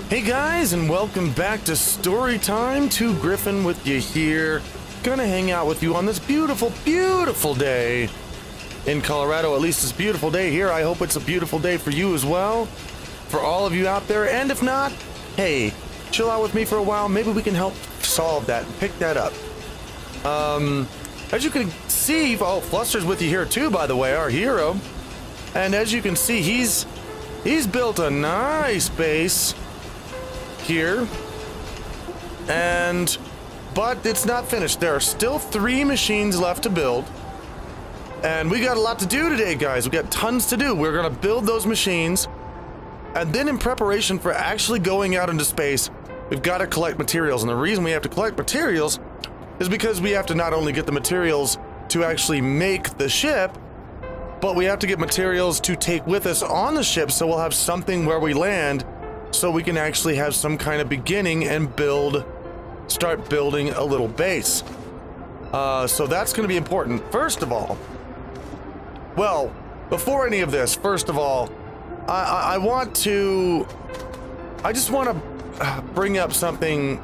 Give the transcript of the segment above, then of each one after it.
Hey guys, and welcome back to Story Time. Gryphon with you here. Gonna hang out with you on this beautiful, beautiful day in Colorado. At least it's a beautiful day here. I hope it's a beautiful day for you as well, for all of you out there. And if not, hey, chill out with me for a while. Maybe we can help solve that and pick that up. As you can see, oh, Fluster's with you here too, by the way, our hero. And as you can see, he's built a nice base here, but it's not finished. There are still 3 machines left to build, and we got a lot to do today, guys. We got tons to do. We're gonna build those machines, and then in preparation for actually going out into space, we've got to collect materials. And the reason we have to collect materials is because we have to not only get the materials to actually make the ship, but we have to get materials to take with us on the ship, so we'll have something where we land, so we can actually have some kind of beginning and start building a little base. So that's going to be important. First of all, well, before any of this, first of all, I just want to bring up something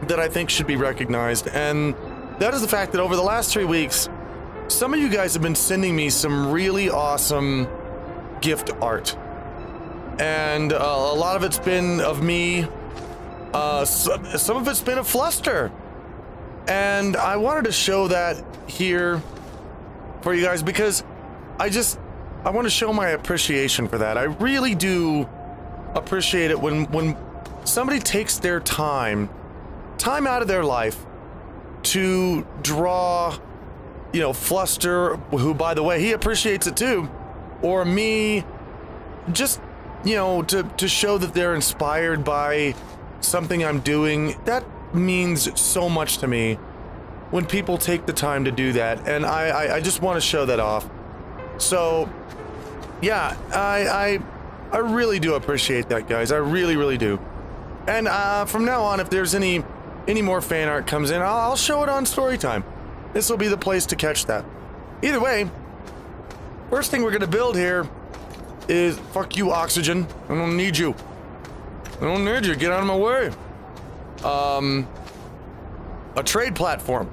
that I think should be recognized, and that is the fact that over the last 3 weeks, some of you guys have been sending me some really awesome gift art. And a lot of it's been of me, some of it's been of Fluster. And I wanted to show that here for you guys because I want to show my appreciation for that. I really do appreciate it when somebody takes their time out of their life to draw, you know, Fluster, who, by the way, he appreciates it too, or me, just, you know, to show that they're inspired by something I'm doing. That means so much to me when people take the time to do that, and I just want to show that off. So yeah, I really do appreciate that, guys. I really, really do. And from now on, if there's any more fan art comes in, I'll show it on Storytime. This will be the place to catch that. Either way, first thing we're gonna build here is, fuck you, oxygen. I don't need you. I don't need you. Get out of my way. A trade platform.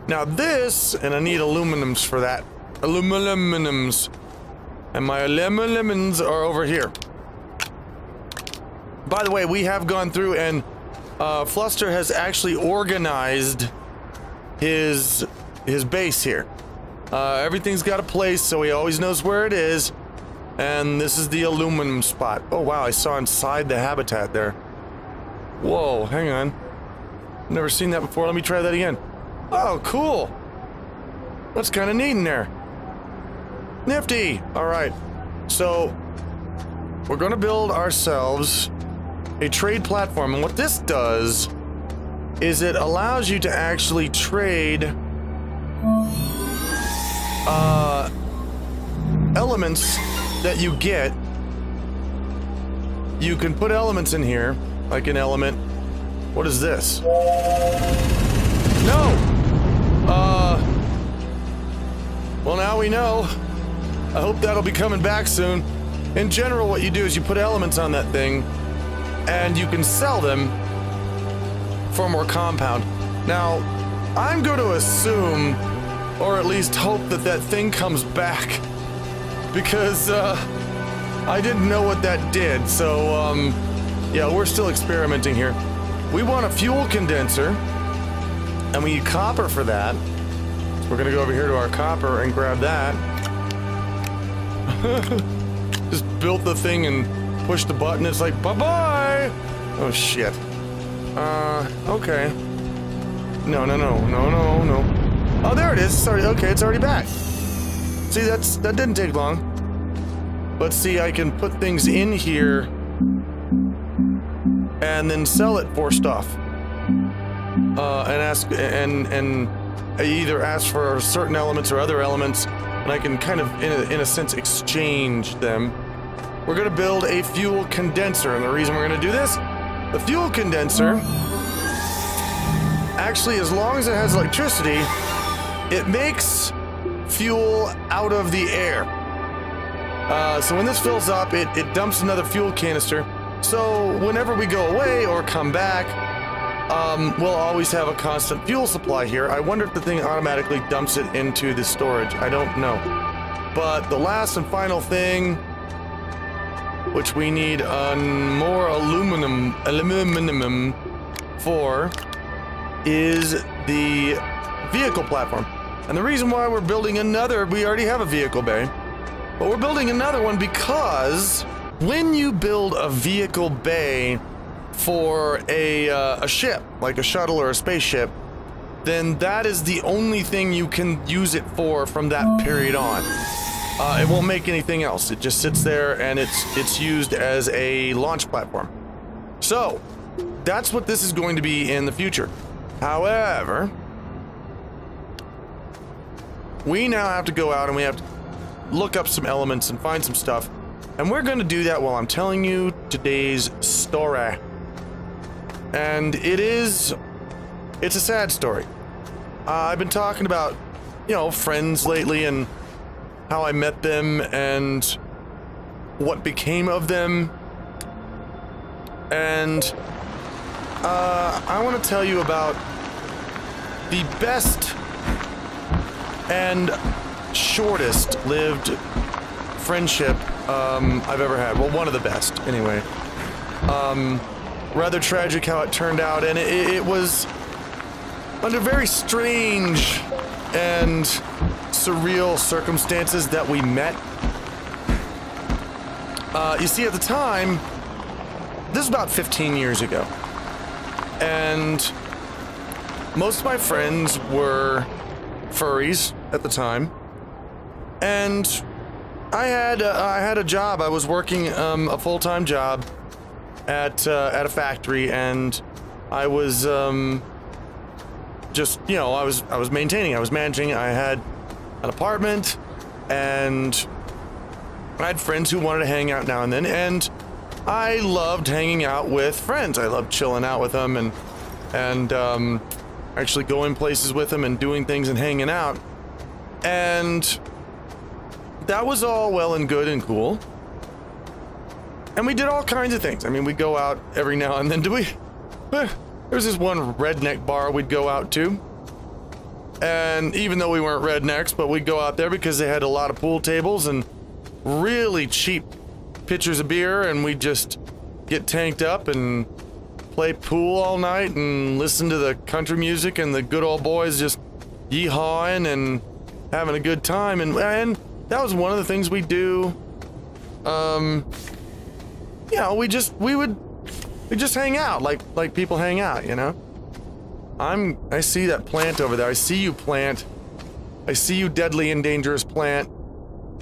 Now this, and I need aluminums for that. Aluminums. And my aluminums are over here. By the way, we have gone through and Fluster has actually organized his base here. Everything's got a place, so he always knows where it is. And this is the aluminum spot. Oh wow, I saw inside the habitat there. Whoa, hang on. Never seen that before. Let me try that again. Oh, cool. That's kind of neat in there. Nifty. All right. So we're going to build ourselves a trade platform. And what this does is it allows you to actually trade elements that you get. You can put elements in here, like an element. What is this? No! Well, now we know. I hope that'll be coming back soon. In general, what you do is you put elements on that thing, and you can sell them for more compound. Now, I'm going to assume, or at least hope, that that thing comes back, because I didn't know what that did. So yeah, we're still experimenting here. We want a fuel condenser, and we need copper for that. So we're gonna go over here to our copper and grab that. Just built the thing and pushed the button. It's like, bye-bye. Oh shit. Okay. No. Oh, there it is. Sorry. Okay, it's already back. See, that didn't take long. But see, I can put things in here and then sell it for stuff. And either ask for certain elements or other elements, and I can kind of, in a sense, exchange them. We're gonna build a fuel condenser, and the reason we're gonna do this, the fuel condenser, actually, as long as it has electricity, it makes fuel out of the air. So when this fills up, it dumps another fuel canister So whenever we go away or come back, we'll always have a constant fuel supply here. I wonder if the thing automatically dumps it into the storage. I don't know. But the last and final thing, which we need more aluminum for, is the vehicle platform. And the reason why we're building another, we already have a vehicle bay, but we're building another one because when you build a vehicle bay for a ship, like a shuttle or a spaceship, then that is the only thing you can use it for from that period on. It won't make anything else. It just sits there and it's used as a launch platform. So that's what this is going to be in the future. However, we now have to go out and we have to look up some elements and find some stuff. And we're going to do that while I'm telling you today's story. And it's a sad story. I've been talking about, you know, friends lately and how I met them and what became of them. And I want to tell you about the best and shortest lived friendship I've ever had. Well, one of the best, anyway. Rather tragic how it turned out, and it was under very strange and surreal circumstances that we met. You see, at the time, this is about 15 years ago, and most of my friends were furries at the time, and I had a job. I was working a full-time job at a factory, and I was just, you know, I was maintaining, I was managing. I had an apartment, and I had friends who wanted to hang out now and then, and I loved hanging out with friends. I loved chilling out with them and actually going places with them and doing things and hanging out. And that was all well and good and cool. And we did all kinds of things. I mean, we'd go out every now and then. There was this one redneck bar we'd go out to. And even though we weren't rednecks, but we'd go out there because they had a lot of pool tables and really cheap pitchers of beer, and we'd just get tanked up and play pool all night and listen to the country music and the good old boys just yee-hawing and having a good time. And that was one of the things we do. You know, we just hang out like people hang out, you know. I see that plant over there. I see you, plant. I see you, deadly and dangerous plant.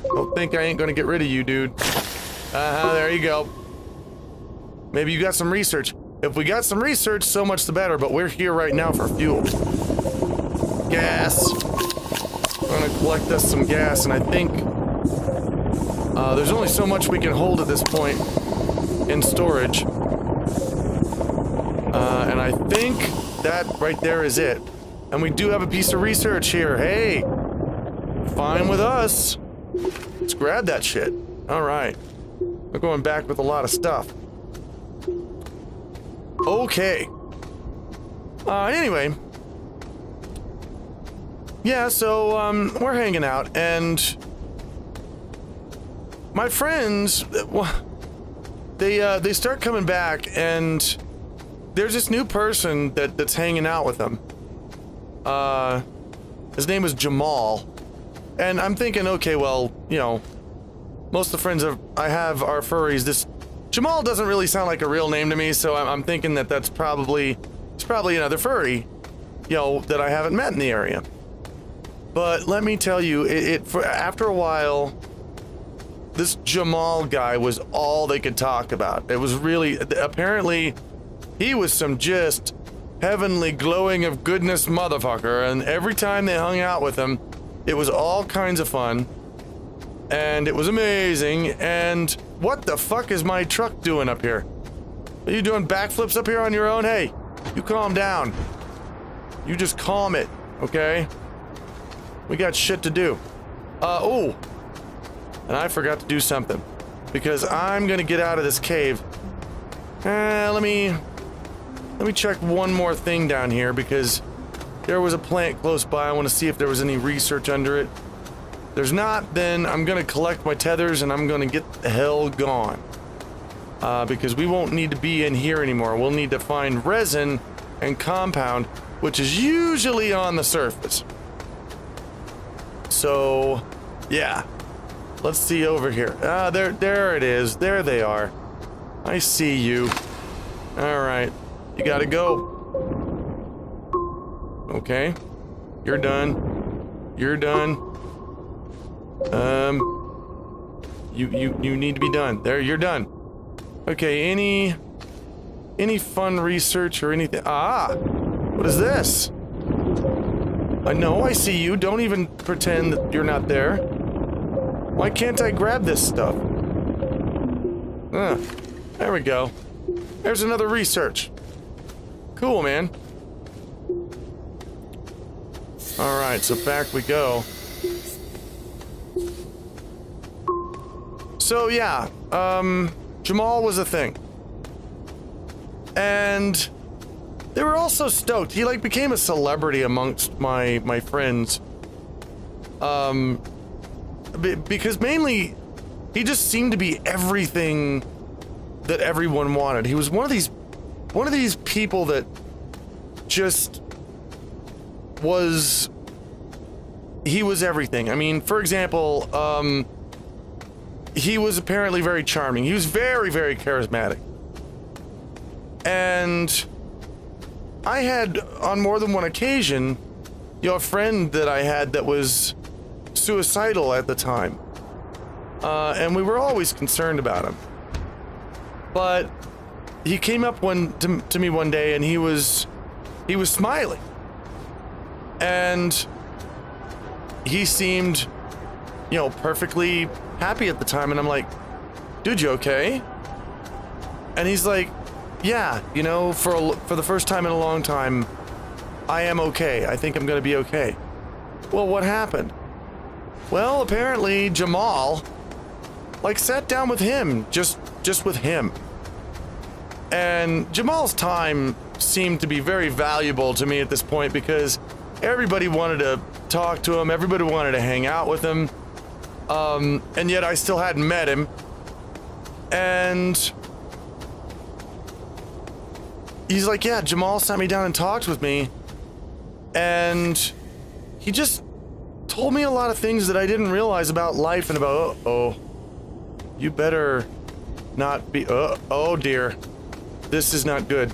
Don't think I ain't gonna get rid of you, dude. There you go. Maybe you got some research. If we got some research, so much the better, but we're here right now for fuel. Gas. I'm gonna collect us some gas, and I think there's only so much we can hold at this point in storage. And I think that right there is it. And we do have a piece of research here. Hey, fine with us. Let's grab that shit. All right. We're going back with a lot of stuff. Okay. Anyway. Yeah, so, we're hanging out, and my friends, they start coming back, and there's this new person that's hanging out with them. His name is Jamal, and I'm thinking, okay, well, you know, most of the friends I have are furries. This Jamal doesn't really sound like a real name to me, so I'm thinking that it's probably another furry, you know, that I haven't met in the area. But let me tell you, after a while, this Jamal guy was all they could talk about. It was really, apparently, he was some just heavenly glowing of goodness motherfucker, and every time they hung out with him, it was all kinds of fun, and it was amazing. And what the fuck is my truck doing up here? Are you doing backflips up here on your own? Hey, you calm down. You just calm it, okay? We got shit to do. Oh, and I forgot to do something, because I'm gonna get out of this cave, Let me check one more thing down here because there was a plant close by. I want to see if there was any research under it. If there's not, then I'm gonna collect my tethers and I'm gonna get the hell gone. Because we won't need to be in here anymore. We'll need to find resin and compound, which is usually on the surface. So, yeah. Let's see over here. There it is. There they are. I see you. Alright. You gotta go. Okay. You're done. You're done. You need to be done. There, you're done. Okay, any fun research or anything? Ah! What is this? I know I see you. Don't even pretend that you're not there. Why can't I grab this stuff? There we go. There's another research. Cool, man. Alright, so back we go. So yeah, Jamal was a thing. And they were all so stoked. He like became a celebrity amongst my friends. Because mainly he just seemed to be everything that everyone wanted. He was one of these people that just was everything. I mean, for example, he was apparently very charming. He was very, very charismatic. And I had, on more than one occasion, a friend that I had that was suicidal at the time. And we were always concerned about him. But he came up to me one day and he was smiling. And he seemed, perfectly happy at the time. And I'm like, dude, you okay? And he's like, yeah, for the first time in a long time, I am okay. I think I'm gonna be okay. Well, what happened? Well, apparently Jamal, sat down with him, just with him. And Jamal's time seemed to be very valuable to me at this point because everybody wanted to talk to him, everybody wanted to hang out with him, and yet I still hadn't met him. And he's like, yeah, Jamal sat me down and talked with me, and he just told me a lot of things that I didn't realize about life and about, you better not be, oh dear, this is not good.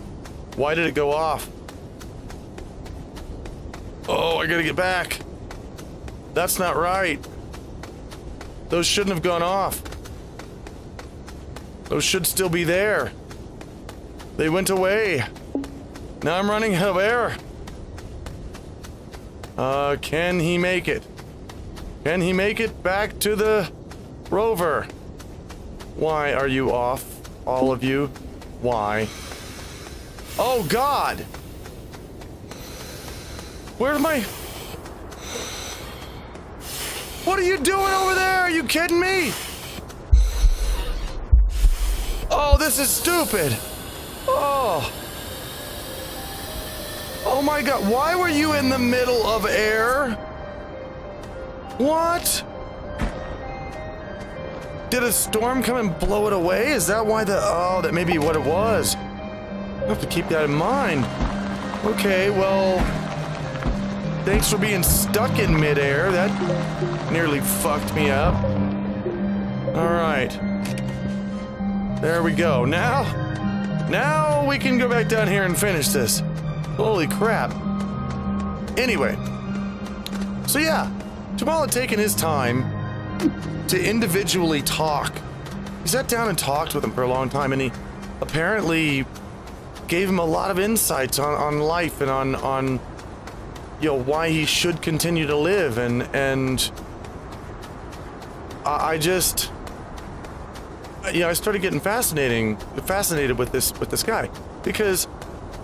Why did it go off? Oh, I gotta get back. That's not right. Those shouldn't have gone off. Those should still be there. They went away. Now I'm running out of air. Can he make it? Can he make it back to the rover? Why are you off, all of you? Why? Oh, God! Where's my... What are you doing over there? Are you kidding me? Oh, this is stupid. Oh. Oh my God, why were you in the middle of air? What? Did a storm come and blow it away? Is that why oh, that may be what it was. I have to keep that in mind. Okay, well, thanks for being stuck in midair. That nearly fucked me up. All right. There we go. Now we can go back down here and finish this. Holy crap. Anyway. So yeah, Jamal had taken his time to individually talk. He sat down and talked with him for a long time, and he apparently gave him a lot of insights on life and on why he should continue to live, and I just I started getting fascinated with this guy, because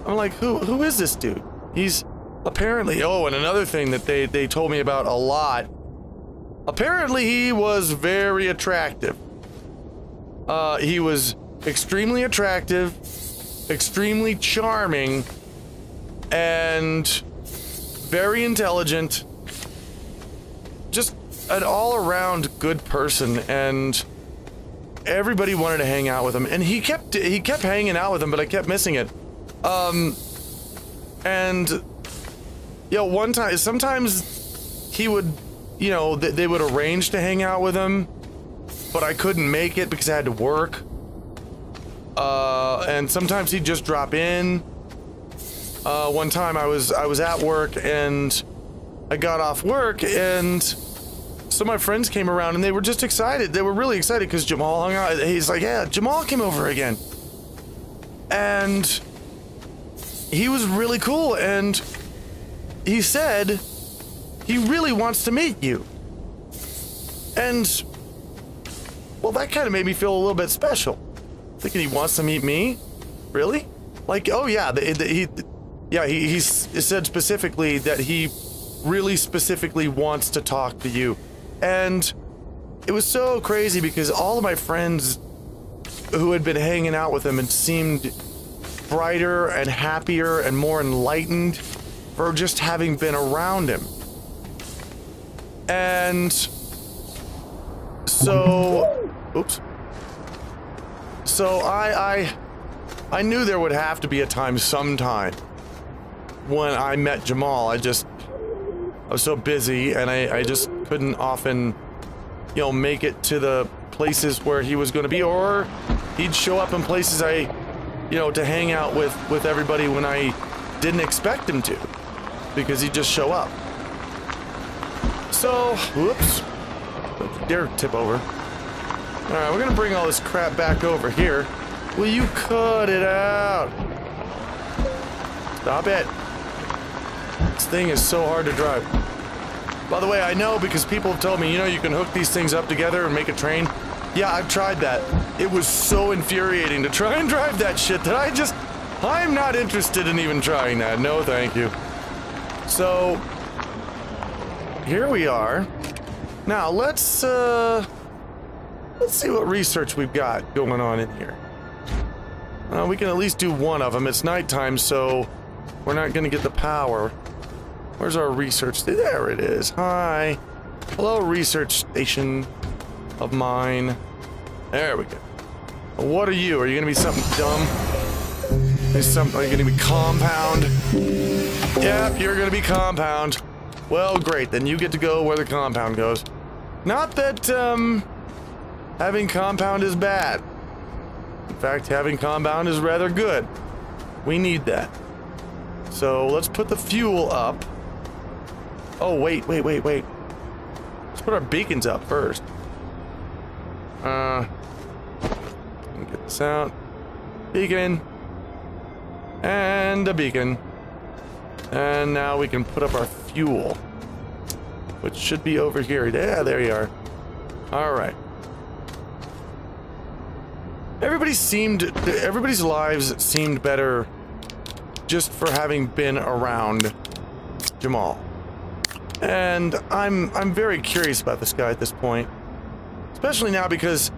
I'm like, who is this dude? He's apparently, and another thing that they told me about a lot, apparently he was very attractive. He was extremely attractive, extremely charming, and very intelligent. Just an all-around good person, and everybody wanted to hang out with him. And he kept hanging out with him, but I kept missing it. And you know, one time, sometimes he would, you know, they would arrange to hang out with him, but I couldn't make it because I had to work. And sometimes he'd just drop in. One time I was at work and I got off work and some of my friends came around and they were just excited. They were really excited because Jamal hung out. He's like, yeah, Jamal came over again. And he was really cool, and he said he really wants to meet you. And, well, that kind of made me feel a little bit special. Thinking he wants to meet me? Really? Like, oh yeah, he said specifically that he really specifically wants to talk to you. And it was so crazy because all of my friends who had been hanging out with him and seemed brighter and happier and more enlightened for just having been around him. And so, oops. So I knew there would have to be a time sometime when I met Jamal. I was so busy and I just couldn't often, you know, make it to the places where he was going to be, or he'd show up in places you know, to hang out with everybody when I didn't expect him to, because he'd just show up. So, whoops, don't dare tip over. All right, we're gonna bring all this crap back over here. Will you cut it out? Stop it. This thing is so hard to drive. By the way, I know because people have told me, you know, you can hook these things up together and make a train. Yeah, I've tried that. It was so infuriating to try and drive that shit that I'm not interested in even trying that. No, thank you. So, here we are. Now, let's see what research we've got going on in here. We can at least do one of them. It's nighttime, so we're not going to get the power. Where's our research? There it is. Hi. Hello, research station of mine. There we go. What are you? Are you gonna be something dumb? Are you gonna be compound? Yep, you're gonna be compound. Well, great, then you get to go where the compound goes. Not that, having compound is bad. In fact, having compound is rather good. We need that. So, let's put the fuel up. Oh, wait. Let's put our beacons up first. Get this out. Beacon. And a beacon. And now we can put up our fuel, which should be over here. Yeah, there you are. Alright. Everybody's lives seemed better just for having been around Jamal. And I'm very curious about this guy at this point. Especially now because,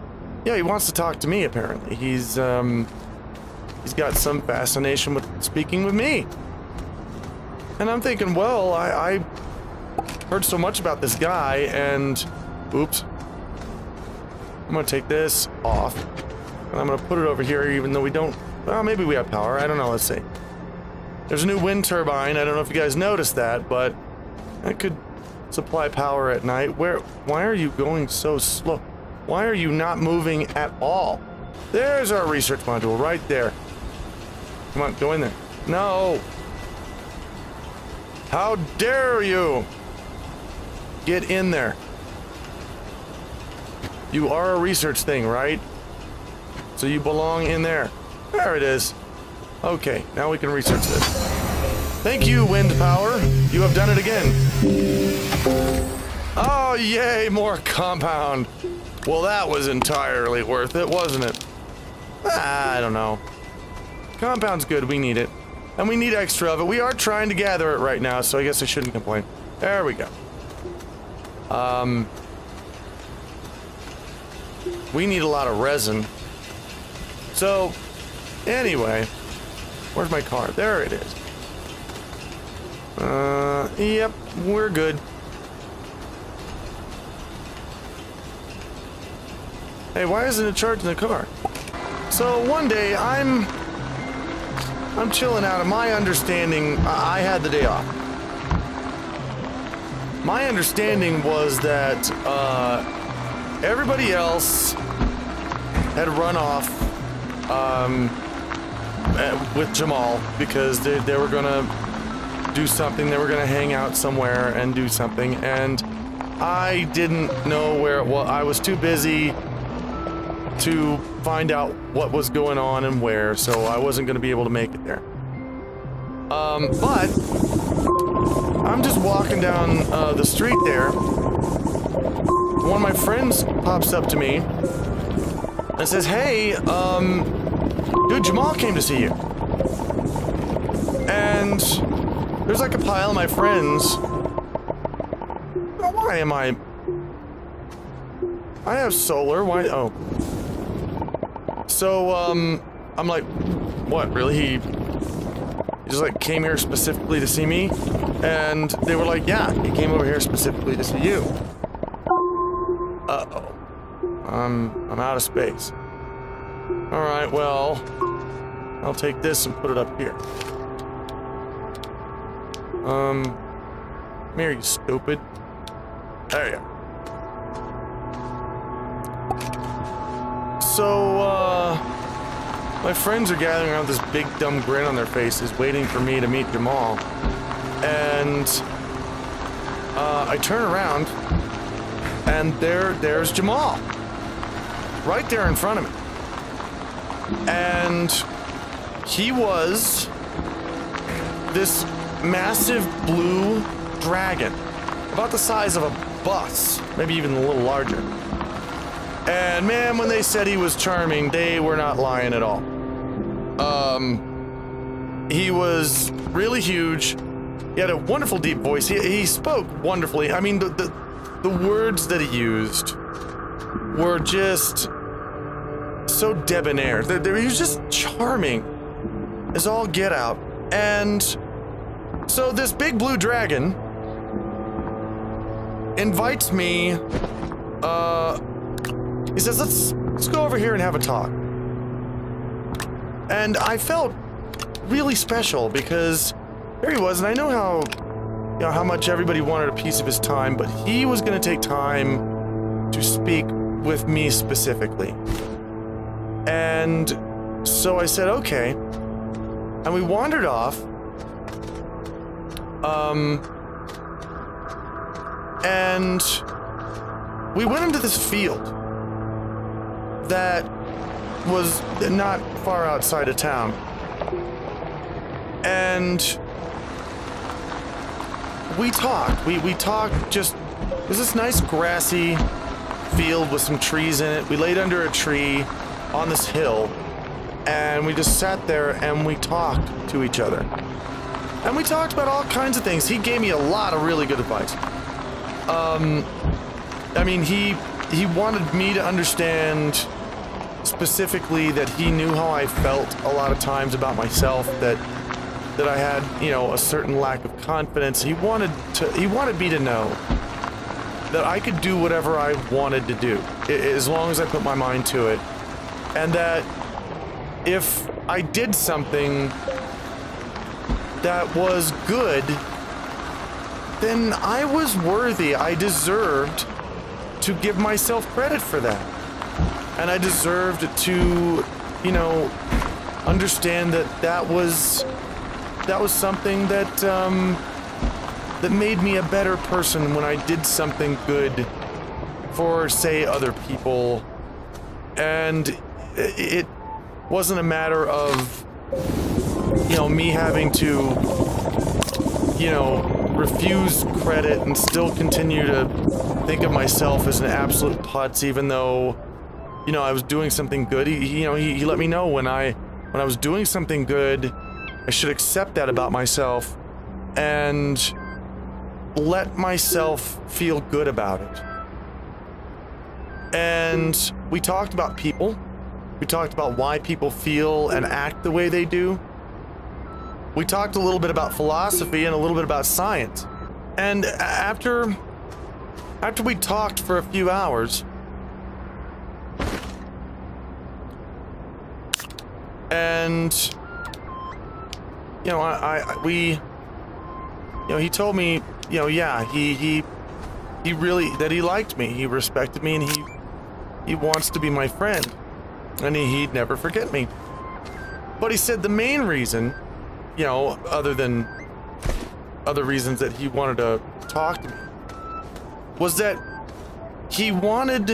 yeah, he wants to talk to me, apparently. He's got some fascination with speaking with me. And I'm thinking, well, I heard so much about this guy, and oops. I'm gonna take this off. And I'm gonna put it over here, even though we don't, well, maybe we have power. I don't know, let's see. There's a new wind turbine. I don't know if you guys noticed that, but that could supply power at night. Why are you going so slow? Why are you not moving at all? There's our research module right there. Come on, go in there. No. How dare you? Get in there. You are a research thing, right? So you belong in there. There it is. Okay, now we can research this. Thank you, wind power. You have done it again. Oh, yay, more compound. Well, that was entirely worth it, wasn't it? I don't know. Compound's good, we need it. And we need extra of it. We are trying to gather it right now, so I guess I shouldn't complain. There we go. We need a lot of resin. So, anyway, where's my car? There it is. Yep, we're good. Hey, why isn't it charging the car? So one day, I'm chilling out, and my understanding, I had the day off. My understanding was that, everybody else had run off, with Jamal, because they were gonna do something, they were gonna hang out somewhere and do something, and I didn't know where it was. I was too busy to find out what was going on and where, so I wasn't gonna be able to make it there. But I'm just walking down the street there. One of my friends pops up to me and says, "Hey, dude, Jamal came to see you." And there's like a pile of my friends. Why am I have solar, why? Oh. So, I'm like, what, really? He just like came here specifically to see me? And they were like, yeah, he came over here specifically to see you. Uh-oh. I'm out of space. Alright, well, I'll take this and put it up here. Come here, you stupid. There you go. So, my friends are gathering around with this big dumb grin on their faces, waiting for me to meet Jamal. And, I turn around, and there's Jamal. Right there in front of me. And he was this massive blue dragon, about the size of a bus, maybe even a little larger. And man, when they said he was charming, they were not lying at all. He was really huge. He had a wonderful deep voice. He spoke wonderfully. I mean, the words that he used were just so debonair. He was just charming as all get out. And so this big blue dragon invites me, he says, let's go over here and have a talk. And I felt really special because there he was, and I know how much everybody wanted a piece of his time, but he was going to take time to speak with me specifically. And so I said, okay. And we wandered off. And we went into this field that was not far outside of town. And we talked. We talked just, it was this nice grassy field with some trees in it. We laid under a tree on this hill, and we just sat there and we talked to each other. And we talked about all kinds of things. He gave me a lot of really good advice. I mean, he wanted me to understand specifically that he knew how I felt a lot of times about myself, that I had, you know, a certain lack of confidence. He wanted me to know that I could do whatever I wanted to do, as long as I put my mind to it. And that if I did something that was good, then I was worthy. I deserved to give myself credit for that. And I deserved to, you know, understand that was something that that made me a better person when I did something good for, say, other people. And it wasn't a matter of, you know, me having to, you know, refuse credit and still continue to think of myself as an absolute putz, even though, you know, I was doing something good. He let me know when I was doing something good, I should accept that about myself and let myself feel good about it. And we talked about people. We talked about why people feel and act the way they do. We talked a little bit about philosophy and a little bit about science. And after we talked for a few hours, and you know, he told me, you know, yeah, he really, that he liked me, he respected me, and he wants to be my friend, and he'd never forget me. But he said the main reason, you know, other than other reasons that he wanted to talk to me, was that he wanted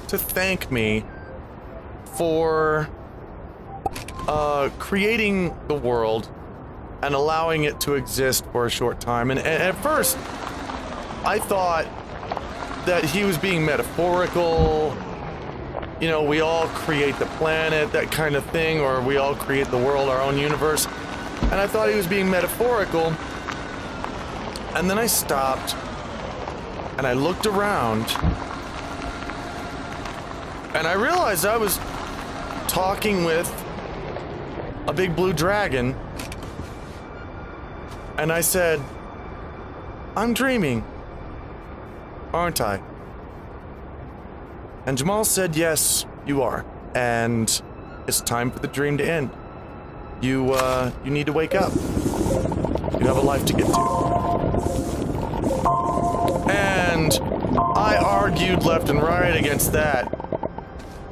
to thank me for creating the world and allowing it to exist for a short time. And at first, I thought that he was being metaphorical. You know, we all create the planet, that kind of thing, or we all create the world, our own universe. And I thought he was being metaphorical. And then I stopped and I looked around and I realized I was talking with a big blue dragon. And I said, I'm dreaming, aren't I? And Jamal said, yes, you are. And it's time for the dream to end. You need to wake up. You have a life to get to. And I argued left and right against that.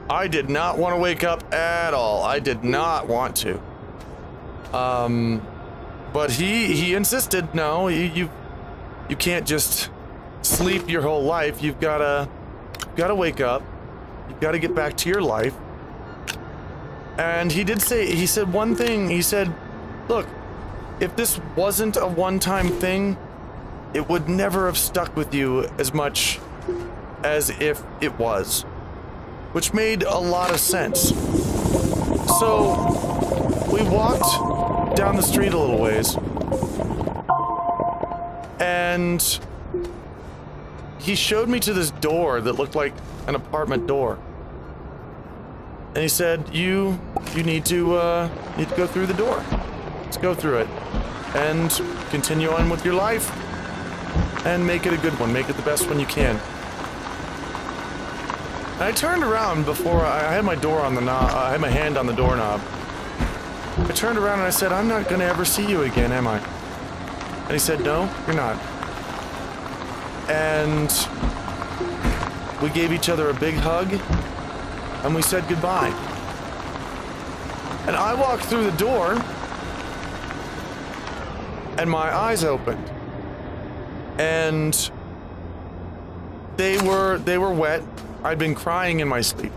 I did not want to wake up at all. I did not want to. But he insisted, no, you can't just sleep your whole life. You've gotta wake up. You've gotta get back to your life. And he said one thing. He said, look, if this wasn't a one-time thing, it would never have stuck with you as much as if it was. Which made a lot of sense. So we walked down the street a little ways, and he showed me to this door that looked like an apartment door. And he said, you need to go through the door. Let's go through it and continue on with your life and make it a good one. Make it the best one you can. And I turned around before I had my door on the knob. I had my hand on the doorknob. I turned around and I said, I'm not gonna ever see you again, am I? And he said, no, you're not. And we gave each other a big hug and we said goodbye. And I walked through the door and my eyes opened. And they were wet. I'd been crying in my sleep.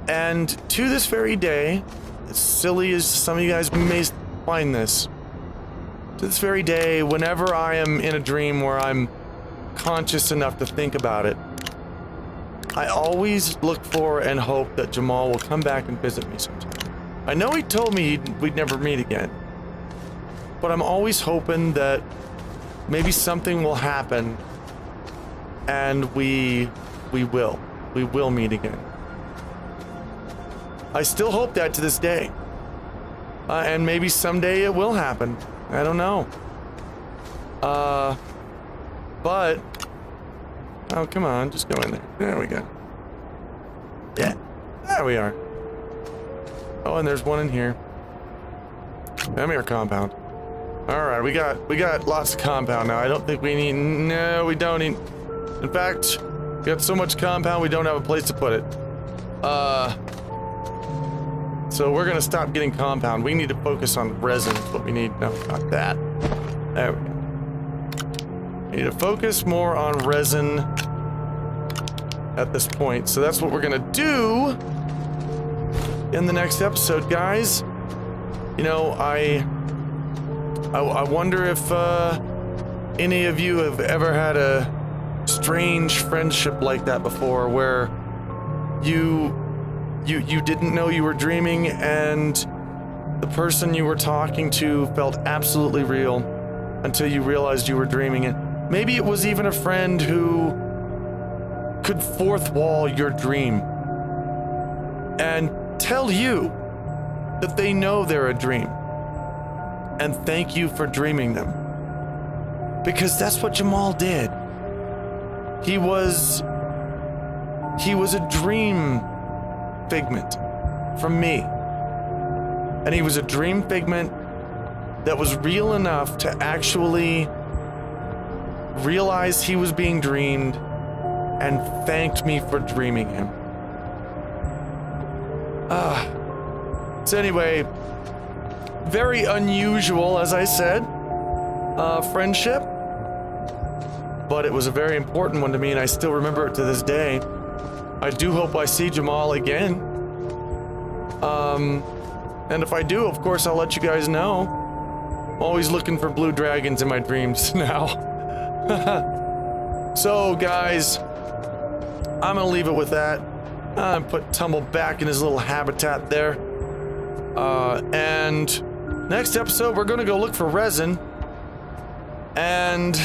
And to this very day, as silly as some of you guys may find this, to this very day, whenever I am in a dream where I'm conscious enough to think about it, I always look for and hope that Jamal will come back and visit me sometime. I know he told me we'd never meet again, but I'm always hoping that maybe something will happen and we will meet again. I still hope that to this day. And maybe someday it will happen. I don't know. But... oh, come on, just go in there. There we go. Yeah, there we are. Oh, and there's one in here. Come here, compound. Alright, we got lots of compound now. I don't think we need... no, we don't need... in fact, we got so much compound we don't have a place to put it. So we're gonna stop getting compound. We need to focus on resin is what we need. No, not that. There we go. We need to focus more on resin at this point. So that's what we're gonna do in the next episode, guys. You know, I wonder if any of you have ever had a strange friendship like that before, where you didn't know you were dreaming and the person you were talking to felt absolutely real until you realized you were dreaming it. Maybe it was even a friend who could fourth wall your dream and tell you that they know they're a dream. And thank you for dreaming them. Because that's what Jamal did. He was a dream figment from me. And he was a dream figment that was real enough to actually realize he was being dreamed and thanked me for dreaming him. So anyway, very unusual, as I said, friendship, but it was a very important one to me, and I still remember it to this day. I do hope I see Jamal again. And if I do, of course, I'll let you guys know. I'm always looking for blue dragons in my dreams now. So, guys, I'm gonna leave it with that. Put Tumble back in his little habitat there. And next episode, we're gonna go look for resin. And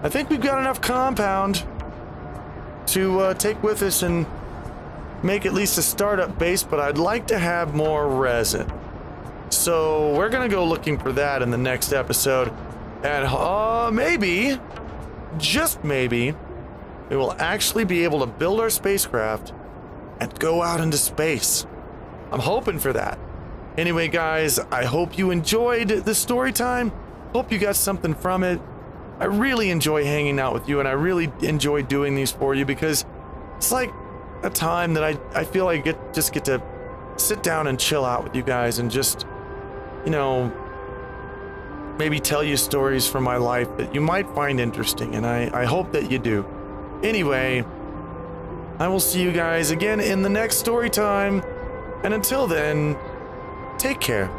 I think we've got enough compound to take with us and make at least a startup base, but I'd like to have more resin. So we're gonna go looking for that in the next episode. And maybe, just maybe, we will actually be able to build our spacecraft and go out into space. I'm hoping for that. Anyway, guys, I hope you enjoyed the story time. Hope you got something from it. I really enjoy hanging out with you, and I really enjoy doing these for you because it's like a time that I feel like I just get to sit down and chill out with you guys and just, you know, maybe tell you stories from my life that you might find interesting, and I hope that you do. Anyway, I will see you guys again in the next story time, and until then, take care.